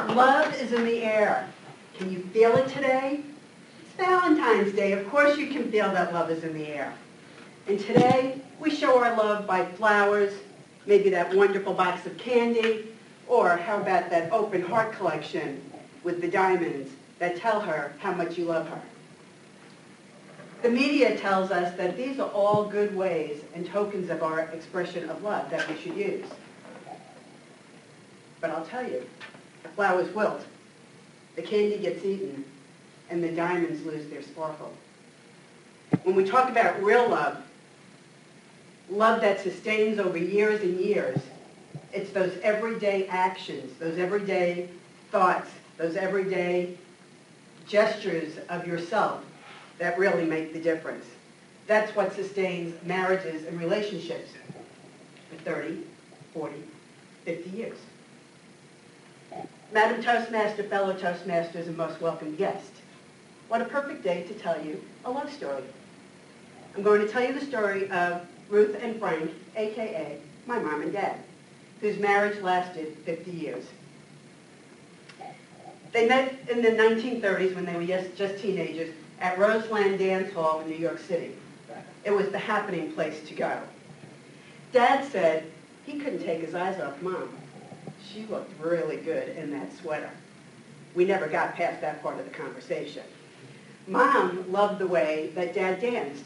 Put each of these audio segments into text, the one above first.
Love is in the air. Can you feel it today? It's Valentine's Day. Of course you can feel that love is in the air. And today, we show our love by flowers, maybe that wonderful box of candy, or how about that open heart collection with the diamonds that tell her how much you love her. The media tells us that these are all good ways and tokens of our expression of love that we should use. But I'll tell you, the flowers wilt, the candy gets eaten, and the diamonds lose their sparkle. When we talk about real love, love that sustains over years and years, it's those everyday actions, those everyday thoughts, those everyday gestures of yourself that really make the difference. That's what sustains marriages and relationships for 30, 40, 50 years. Madam Toastmaster, fellow Toastmasters, and most welcome guest, what a perfect day to tell you a love story. I'm going to tell you the story of Ruth and Frank, a.k.a. my mom and dad, whose marriage lasted 50 years. They met in the 1930s when they were just teenagers at Roseland Dance Hall in New York City. It was the happening place to go. Dad said he couldn't take his eyes off Mom. She looked really good in that sweater. We never got past that part of the conversation. Mom loved the way that Dad danced.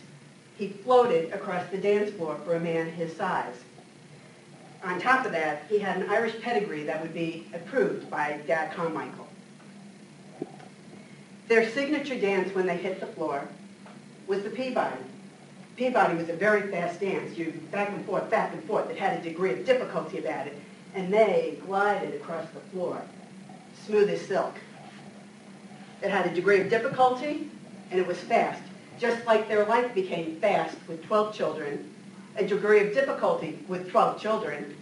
He floated across the dance floor for a man his size. On top of that, he had an Irish pedigree that would be approved by Dad Carmichael. Their signature dance when they hit the floor was the Peabody. Peabody was a very fast dance. You back and forth. It had a degree of difficulty about it. And they glided across the floor, smooth as silk. It had a degree of difficulty, and it was fast. Just like their life became fast with 12 children, a degree of difficulty with 12 children,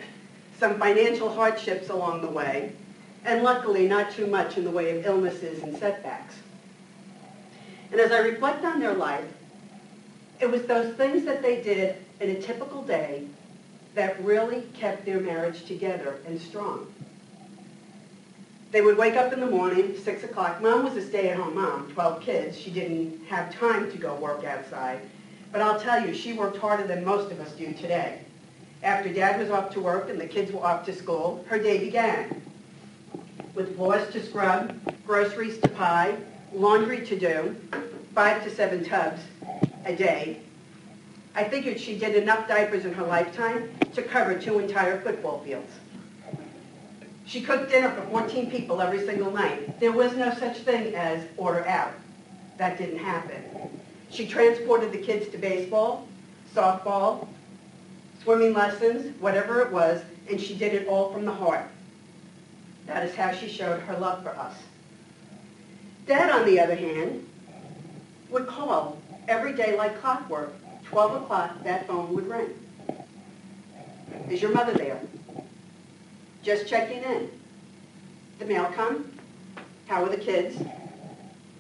some financial hardships along the way, and luckily not too much in the way of illnesses and setbacks. And as I reflect on their life, it was those things that they did in a typical day that really kept their marriage together and strong. They would wake up in the morning, 6 o'clock. Mom was a stay-at-home mom, 12 kids. She didn't have time to go work outside. But I'll tell you, she worked harder than most of us do today. After Dad was off to work and the kids were off to school, her day began. With floors to scrub, groceries to buy, laundry to do, 5 to 7 tubs a day. I figured she did enough diapers in her lifetime to cover 2 entire football fields. She cooked dinner for 14 people every single night. There was no such thing as order out. That didn't happen. She transported the kids to baseball, softball, swimming lessons, whatever it was, and she did it all from the heart. That is how she showed her love for us. Dad, on the other hand, would call every day like clockwork. 12 o'clock, that phone would ring. Is your mother there? Just checking in. The mail come? How are the kids?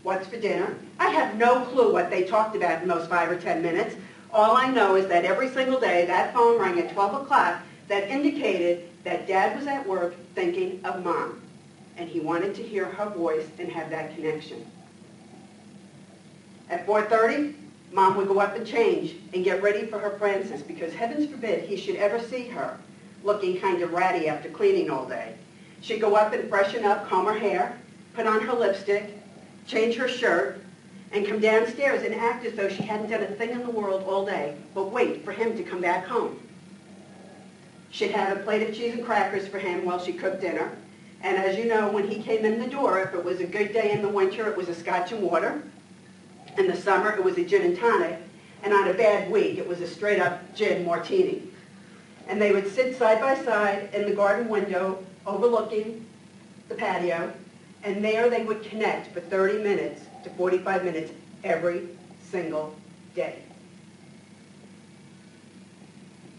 What's for dinner? I have no clue what they talked about in those 5 or 10 minutes. All I know is that every single day that phone rang at 12 o'clock that indicated that Dad was at work thinking of Mom. And he wanted to hear her voice and have that connection. At 4:30, Mom would go up and change and get ready for her Francis because heavens forbid he should ever see her looking kind of ratty after cleaning all day. She'd go up and freshen up, comb her hair, put on her lipstick, change her shirt, and come downstairs and act as though she hadn't done a thing in the world all day, but wait for him to come back home. She'd have a plate of cheese and crackers for him while she cooked dinner. And as you know, when he came in the door, if it was a good day in the winter, it was a scotch and water. In the summer, it was a gin and tonic. And on a bad week, it was a straight-up gin martini. And they would sit side by side in the garden window overlooking the patio, and there they would connect for 30 minutes to 45 minutes every single day.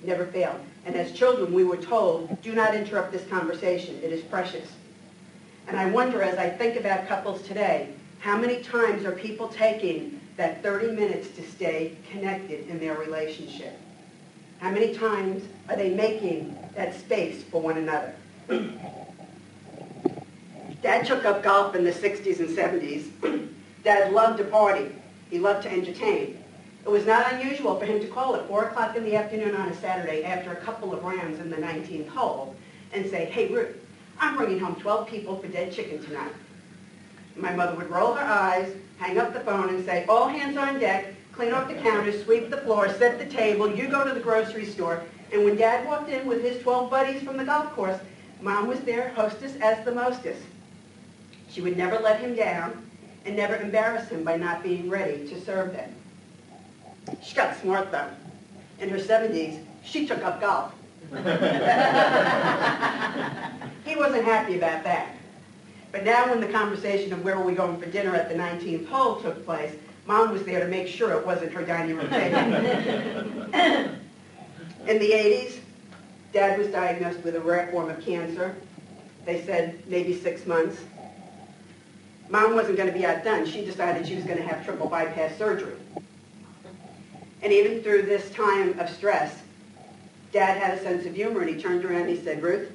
Never failed. And as children, we were told, do not interrupt this conversation. It is precious. And I wonder, as I think about couples today, how many times are people taking that 30 minutes to stay connected in their relationship? How many times are they making that space for one another? Dad took up golf in the 60s and 70s. Dad loved to party. He loved to entertain. It was not unusual for him to call at 4 o'clock in the afternoon on a Saturday after a couple of rounds in the 19th hole and say, "Hey, Ruth, I'm bringing home 12 people for dead chicken tonight." My mother would roll her eyes, hang up the phone, and say, "All hands on deck, clean off the counters, sweep the floor, set the table, you go to the grocery store." And when Dad walked in with his 12 buddies from the golf course, Mom was there, hostess as the mostess. She would never let him down and never embarrass him by not being ready to serve them. She got smart, though. In her 70s, she took up golf. He wasn't happy about that. But now when the conversation of where were we going for dinner at the 19th hole took place, Mom was there to make sure it wasn't her dining room table. In the 80s, Dad was diagnosed with a rare form of cancer. They said maybe 6 months. Mom wasn't going to be outdone. She decided she was going to have triple bypass surgery. And even through this time of stress, Dad had a sense of humor, and he turned around and he said, "Ruth,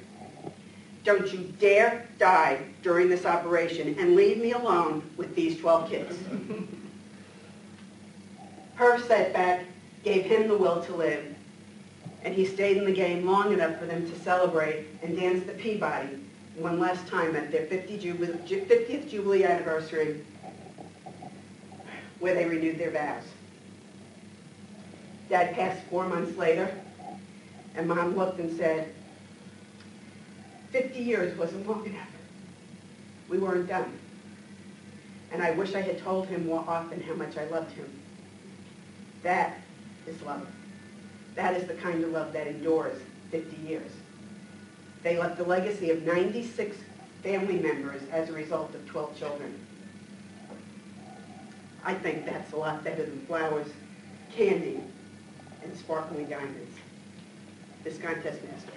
don't you dare die during this operation and leave me alone with these 12 kids." Her setback gave him the will to live, and he stayed in the game long enough for them to celebrate and dance the Peabody one last time at their 50th Jubilee anniversary, where they renewed their vows. Dad passed 4 months later, and Mom looked and said, 50 years wasn't long enough. We weren't done. And I wish I had told him more often how much I loved him. That is love. That is the kind of love that endures 50 years. They left a legacy of 96 family members as a result of 12 children. I think that's a lot better than flowers, candy, and sparkling diamonds. This contest master.